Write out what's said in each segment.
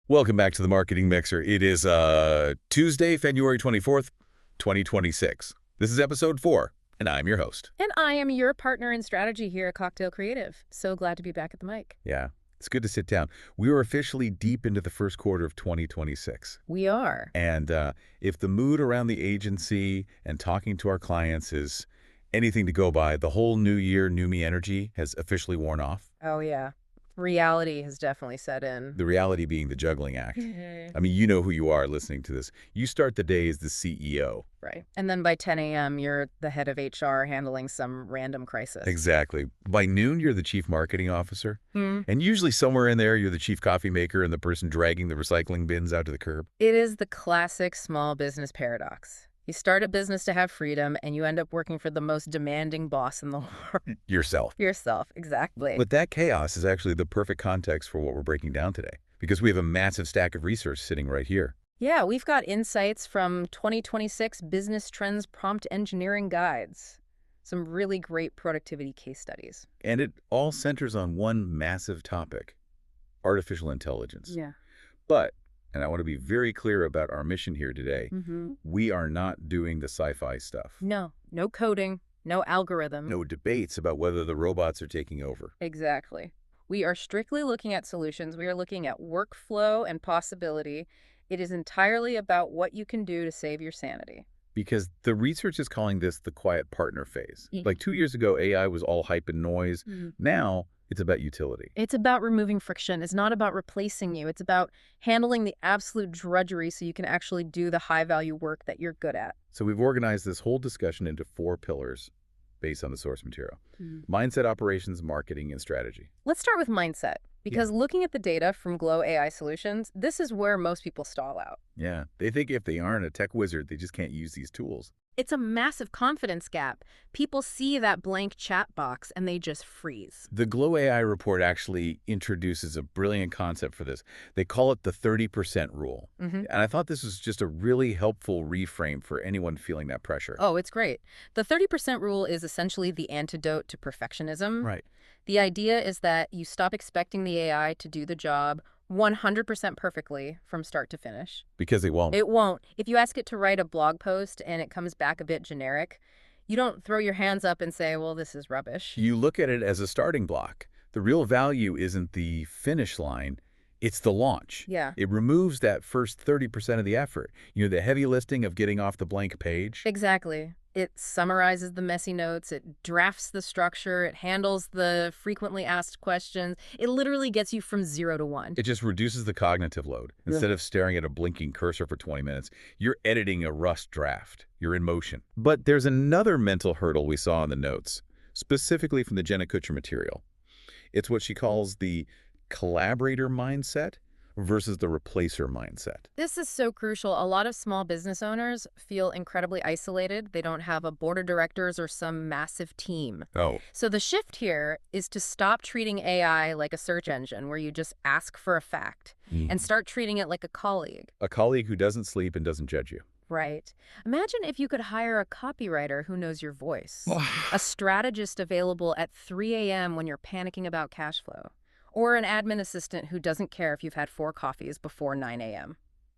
Welcome back to the Marketing Mixer. It is Tuesday, February 24th, 2026. This is episode 4, and I'm your host. And I am your partner in strategy here at Cocktail Creative. So glad to be back at the mic. Yeah, it's good to sit down. We are officially deep into the first quarter of 2026. We are. And if the mood around the agency and talking to our clients is anything to go by, the whole new year, new me energy has officially worn off. Oh, yeah. Reality has definitely set in. The reality being the juggling act. I mean, you know who you are listening to this. You start the day as the CEO. Right. And then by 10 a.m., you're the head of HR handling some random crisis. Exactly. By noon, you're the chief marketing officer. And usually somewhere in there, you're the chief coffee maker and the person dragging the recycling bins out to the curb. It is the classic small business paradox. You start a business to have freedom, and you end up working for the most demanding boss in the world. Yourself. Yourself, exactly. But that chaos is actually the perfect context for what we're breaking down today, because we have a massive stack of research sitting right here. Yeah, we've got insights from 2026 Business Trends Prompt Engineering Guides. Some really great productivity case studies. And it all centers on one massive topic, artificial intelligence. Yeah. But, and I want to be very clear about our mission here today, we are not doing the sci-fi stuff. No coding, no algorithm. No debates about whether the robots are taking over. Exactly. We are strictly looking at solutions. We are looking at workflow and possibility. It is entirely about what you can do to save your sanity. Because the research is calling this the quiet partner phase. Like 2 years ago, AI was all hype and noise. Now, it's about utility. It's about removing friction. It's not about replacing you. It's about handling the absolute drudgery so you can actually do the high-value work that you're good at. So we've organized this whole discussion into 4 pillars based on the source material. Mindset, operations, marketing, and strategy. Let's start with mindset. Because looking at the data from Glow AI Solutions, this is where most people stall out. Yeah, they think if they aren't a tech wizard, they just can't use these tools. It's a massive confidence gap. People see that blank chat box and they just freeze. The Glow AI report actually introduces a brilliant concept for this. They call it the 30% rule. And I thought this was just a really helpful reframe for anyone feeling that pressure. Oh, it's great. The 30% rule is essentially the antidote to perfectionism. Right. The idea is that you stop expecting the AI to do the job 100% perfectly from start to finish. Because they won't. It won't. If you ask it to write a blog post and it comes back a bit generic, you don't throw your hands up and say, well, this is rubbish. You look at it as a starting block. The real value isn't the finish line, it's the launch. Yeah. It removes that first 30% of the effort. You know, the heavy lifting of getting off the blank page. Exactly. It summarizes the messy notes, it drafts the structure, it handles the frequently asked questions. It literally gets you from 0 to 1. It just reduces the cognitive load. Instead of staring at a blinking cursor for 20 minutes, you're editing a rust draft. You're in motion. But there's another mental hurdle we saw in the notes, specifically from the Jenna Kutcher material. It's what she calls the collaborator mindset versus the replacer mindset. This is so crucial. A lot of small business owners feel incredibly isolated. They don't have a board of directors or some massive team. Oh. So the shift here is to stop treating AI like a search engine where you just ask for a fact and start treating it like a colleague. A colleague who doesn't sleep and doesn't judge you. Right. Imagine if you could hire a copywriter who knows your voice, a strategist available at 3 a.m. when you're panicking about cash flow, or an admin assistant who doesn't care if you've had 4 coffees before 9 a.m.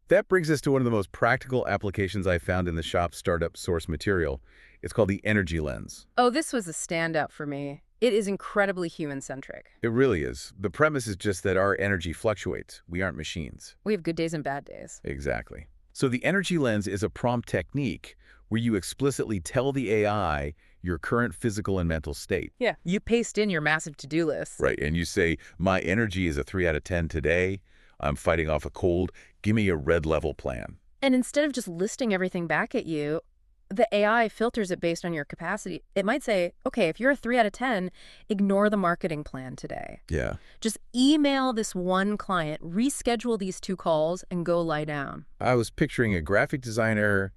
That brings us to one of the most practical applications I found in the shop startup source material. It's called the energy lens. Oh, this was a standout for me. It is incredibly human-centric. It really is. The premise is just that our energy fluctuates. We aren't machines. We have good days and bad days. Exactly. So the energy lens is a prompt technique where you explicitly tell the AI your current physical and mental state. Yeah, you paste in your massive to-do list. Right, and you say, my energy is a 3 out of 10 today. I'm fighting off a cold. Give me a red level plan. And instead of just listing everything back at you, the AI filters it based on your capacity. It might say, okay, if you're a 3 out of 10, ignore the marketing plan today. Yeah. Just email this one client, reschedule these 2 calls, and go lie down. I was picturing a graphic designer,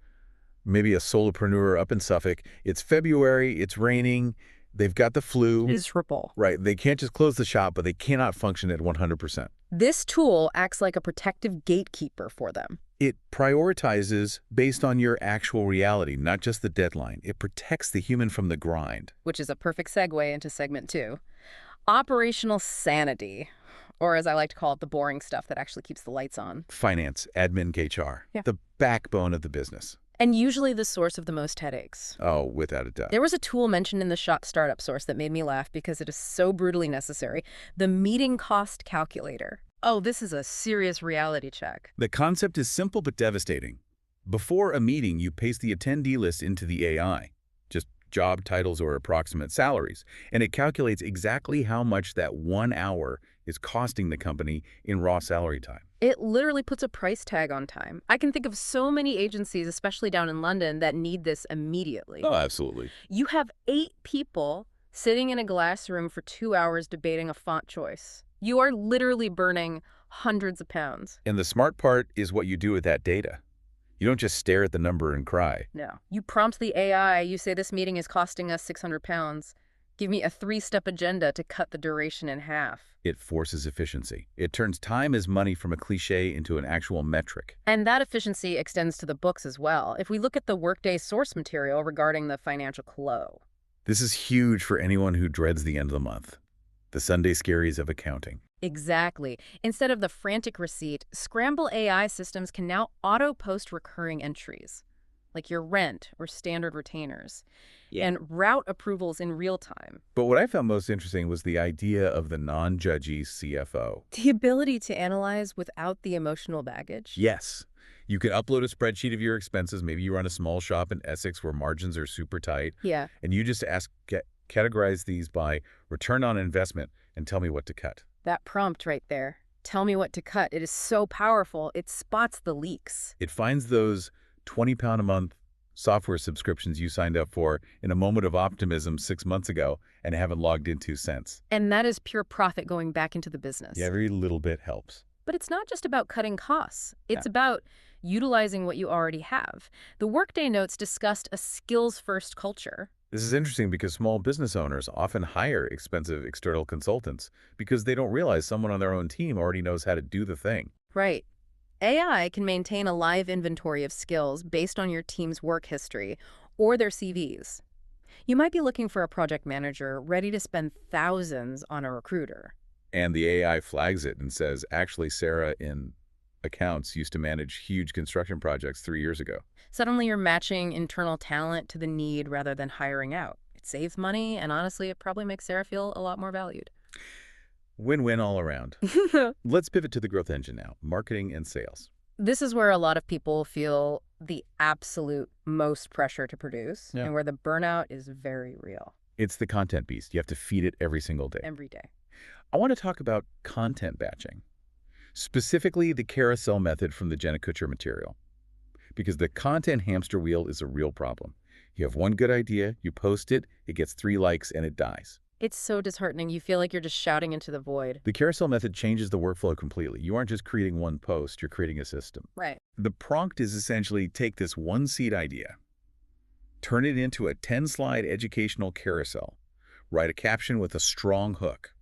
maybe a solopreneur up in Suffolk. It's February, it's raining, they've got the flu. Miserable. Right, they can't just close the shop, but they cannot function at 100%. This tool acts like a protective gatekeeper for them. It prioritizes based on your actual reality, not just the deadline. It protects the human from the grind. Which is a perfect segue into segment 2. Operational sanity. Or as I like to call it, the boring stuff that actually keeps the lights on. Finance, admin, HR, Yeah. the backbone of the business. And usually the source of the most headaches. Oh, without a doubt. There was a tool mentioned in the startup source that made me laugh because it is so brutally necessary. The meeting cost calculator. Oh, this is a serious reality check. The concept is simple but devastating. Before a meeting, you paste the attendee list into the AI, just job titles or approximate salaries, and it calculates exactly how much that 1 hour is costing the company in raw salary time. It literally puts a price tag on time. I can think of so many agencies, especially down in London, that need this immediately. Oh, absolutely. You have 8 people sitting in a glass room for 2 hours debating a font choice. You are literally burning hundreds of pounds. And the smart part is what you do with that data. You don't just stare at the number and cry. No. You prompt the AI, you say this meeting is costing us 600 pounds. Give me a 3-step agenda to cut the duration in half. It forces efficiency. It turns time as money from a cliche into an actual metric. And that efficiency extends to the books as well. If we look at the Workday source material regarding the financial close. This is huge for anyone who dreads the end of the month. The Sunday scaries of accounting. Exactly. Instead of the frantic receipt, Scramble AI systems can now auto-post recurring entries, like your rent or standard retainers, and route approvals in real time. But what I found most interesting was the idea of the non-judgy CFO. The ability to analyze without the emotional baggage. Yes. You can upload a spreadsheet of your expenses. Maybe you run a small shop in Essex where margins are super tight. Yeah. And you just categorize these by return on investment and tell me what to cut. That prompt right there. Tell me what to cut. It is so powerful. It spots the leaks. It finds those £20 a month software subscriptions you signed up for in a moment of optimism 6 months ago and haven't logged into since. And that is pure profit going back into the business. Yeah, every little bit helps. But it's not just about cutting costs. It's about utilizing what you already have. The Workday notes discussed a skills-first culture. This is interesting because small business owners often hire expensive external consultants because they don't realize someone on their own team already knows how to do the thing. Right. AI can maintain a live inventory of skills based on your team's work history or their CVs. You might be looking for a project manager ready to spend thousands on a recruiter. And the AI flags it and says, actually, Sarah in accounts used to manage huge construction projects 3 years ago. Suddenly you're matching internal talent to the need rather than hiring out. It saves money, and honestly, it probably makes Sarah feel a lot more valued. Win-win all around. Let's pivot to the growth engine now, marketing and sales. This is where a lot of people feel the absolute most pressure to produce and where the burnout is very real. It's the content beast. You have to feed it every single day. Every day. I want to talk about content batching, specifically the carousel method from the Jenna Kutcher material, because the content hamster wheel is a real problem. You have one good idea, you post it, it gets 3 likes, and it dies. It's so disheartening. You feel like you're just shouting into the void. The carousel method changes the workflow completely. You aren't just creating one post, you're creating a system. Right. The prompt is essentially take this one seed idea, turn it into a 10-slide educational carousel, write a caption with a strong hook,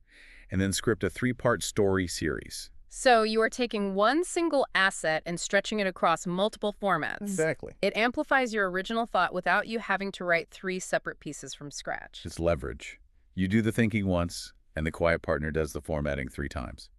and then script a 3-part story series. So you are taking one single asset and stretching it across multiple formats. Exactly. It amplifies your original thought without you having to write 3 separate pieces from scratch. It's leverage. You do the thinking once, and the quiet partner does the formatting 3 times.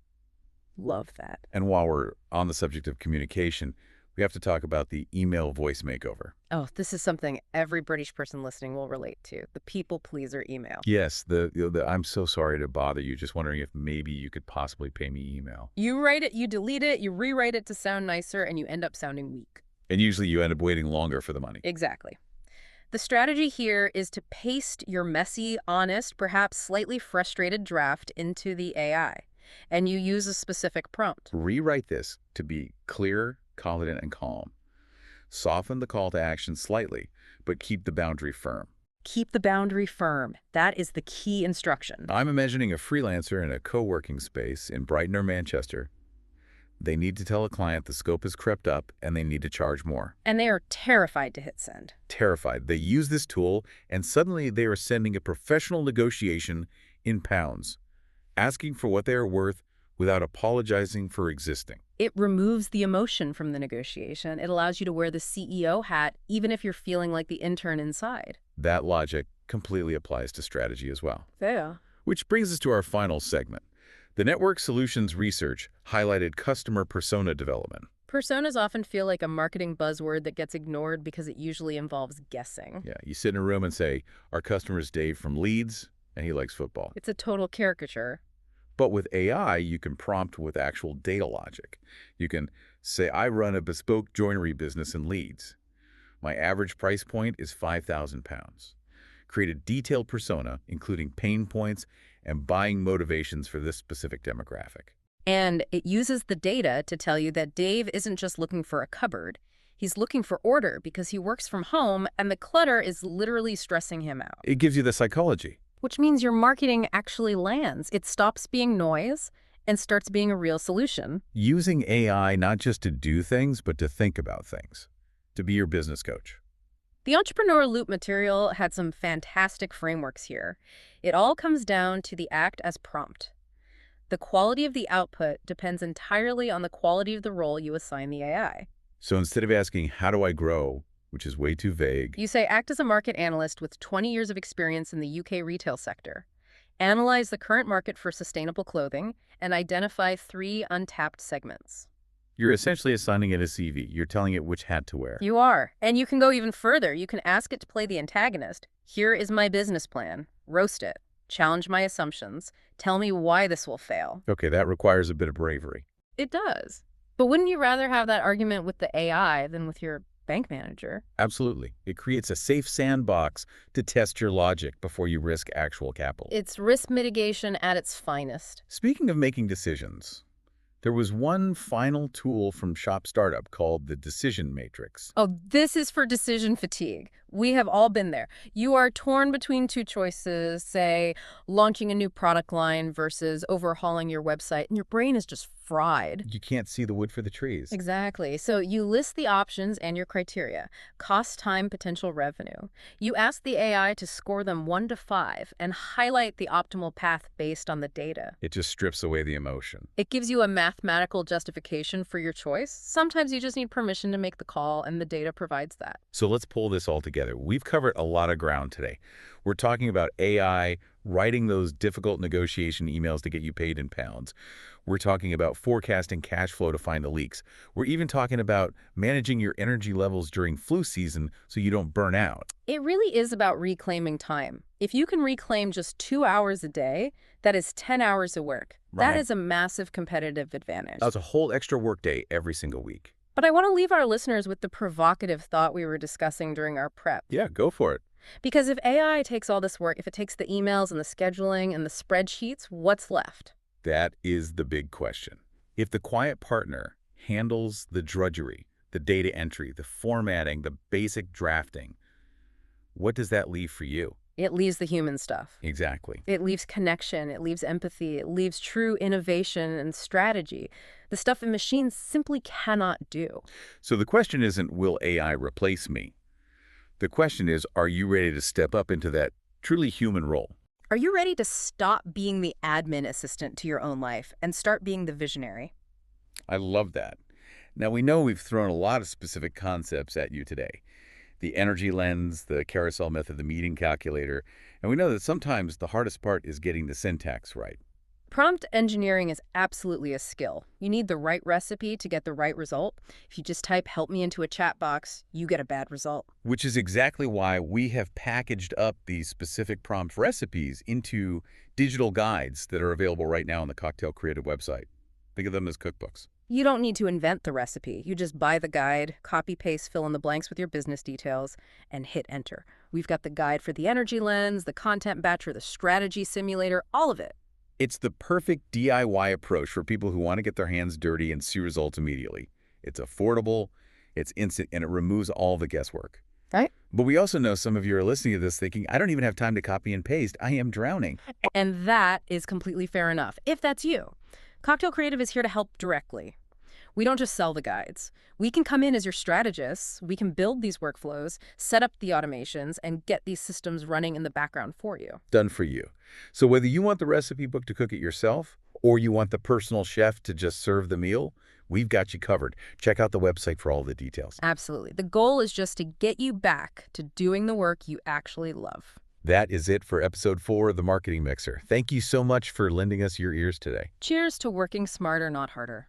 Love that. And while we're on the subject of communication, we have to talk about the email voice makeover. Oh, this is something every British person listening will relate to. The people pleaser email. Yes, the I'm so sorry to bother you, just wondering if maybe you could possibly pay me email. You write it, you delete it, you rewrite it to sound nicer, and you end up sounding weak. And usually you end up waiting longer for the money. Exactly. The strategy here is to paste your messy, honest, perhaps slightly frustrated draft into the AI, and you use a specific prompt. Rewrite this to be clear, confident, and calm. Soften the call to action slightly, but keep the boundary firm. Keep the boundary firm. That is the key instruction. I'm imagining a freelancer in a co-working space in Brighton or Manchester. They need to tell a client the scope has crept up and they need to charge more. And they are terrified to hit send. Terrified. They use this tool and suddenly they are sending a professional negotiation in pounds, asking for what they are worth without apologizing for existing. It removes the emotion from the negotiation. It allows you to wear the CEO hat even if you're feeling like the intern inside. That logic completely applies to strategy as well. Fair. Which brings us to our final segment, The Network Solutions research highlighted customer persona development. Personas often feel like a marketing buzzword that gets ignored because it usually involves guessing. Yeah, you sit in a room and say, our customer is Dave from Leeds, and he likes football. It's a total caricature. But with AI, you can prompt with actual data logic. You can say, I run a bespoke joinery business in Leeds. My average price point is £5,000. Create a detailed persona, including pain points and buying motivations for this specific demographic. And it uses the data to tell you that Dave isn't just looking for a cupboard. He's looking for order because he works from home and the clutter is literally stressing him out. It gives you the psychology. Which means your marketing actually lands. It stops being noise and starts being a real solution. Using AI not just to do things, but to think about things. To be your business coach. The Entrepreneur Loop material had some fantastic frameworks here. It all comes down to the act as prompt. The quality of the output depends entirely on the quality of the role you assign the AI. So instead of asking, how do I grow, which is way too vague, You say, act as a market analyst with 20 years of experience in the UK retail sector. Analyze the current market for sustainable clothing and identify 3 untapped segments. you're essentially assigning it a CV. You're telling it which hat to wear. You are. And you can go even further. You can ask it to play the antagonist. Here is my business plan. Roast it. Challenge my assumptions. Tell me why this will fail. Okay, that requires a bit of bravery. It does. But wouldn't you rather have that argument with the AI than with your bank manager? Absolutely. It creates a safe sandbox to test your logic before you risk actual capital. It's risk mitigation at its finest. Speaking of making decisions, there was one final tool from Shop Startup called the Decision Matrix. Oh, this is for decision fatigue. We have all been there. You are torn between 2 choices, say, launching a new product line versus overhauling your website, and your brain is just fried. You can't see the wood for the trees. Exactly. So you list the options and your criteria, cost, time, potential revenue. You ask the AI to score them 1 to 5 and highlight the optimal path based on the data. It just strips away the emotion. It gives you a mathematical justification for your choice. Sometimes you just need permission to make the call, and the data provides that. So let's pull this all together. We've covered a lot of ground today. We're talking about AI writing those difficult negotiation emails to get you paid in pounds. We're talking about forecasting cash flow to find the leaks. We're even talking about managing your energy levels during flu season so you don't burn out. It really is about reclaiming time. If you can reclaim just 2 hours a day, that is 10 hours of work. Right. That is a massive competitive advantage. That's a whole extra workday every single week. But I want to leave our listeners with the provocative thought we were discussing during our prep. Yeah, go for it. Because if AI takes all this work, if it takes the emails and the scheduling and the spreadsheets, what's left? That is the big question. If the quiet partner handles the drudgery, the data entry, the formatting, the basic drafting, what does that leave for you? It leaves the human stuff. Exactly. It leaves connection, it leaves empathy, it leaves true innovation and strategy. The stuff that machines simply cannot do. So the question isn't, will AI replace me? The question is, are you ready to step up into that truly human role? Are you ready to stop being the admin assistant to your own life and start being the visionary? I love that. Now, we know we've thrown a lot of specific concepts at you today. The energy lens, the carousel method, the meeting calculator, and we know that sometimes the hardest part is getting the syntax right. Prompt engineering is absolutely a skill. You need the right recipe to get the right result. If you just type "help me" into a chat box, you get a bad result. Which is exactly why we have packaged up these specific prompt recipes into digital guides that are available right now on the Cocktail Creative website. Think of them as cookbooks. You don't need to invent the recipe. You just buy the guide, copy, paste, fill in the blanks with your business details, and hit enter. We've got the guide for the energy lens, the content batcher, the strategy simulator, all of it. It's the perfect DIY approach for people who want to get their hands dirty and see results immediately. It's affordable, it's instant, and it removes all the guesswork. Right? But we also know some of you are listening to this thinking, I don't even have time to copy and paste. I am drowning. And that is completely fair enough, if that's you. Cocktail Creative is here to help directly. We don't just sell the guides. We can come in as your strategists. We can build these workflows, set up the automations, and get these systems running in the background for you. Done for you. So whether you want the recipe book to cook it yourself, or you want the personal chef to just serve the meal, we've got you covered. Check out the website for all the details. Absolutely. The goal is just to get you back to doing the work you actually love. That is it for episode 4 of The Marketing Mixer. Thank you so much for lending us your ears today. Cheers to working smarter, not harder.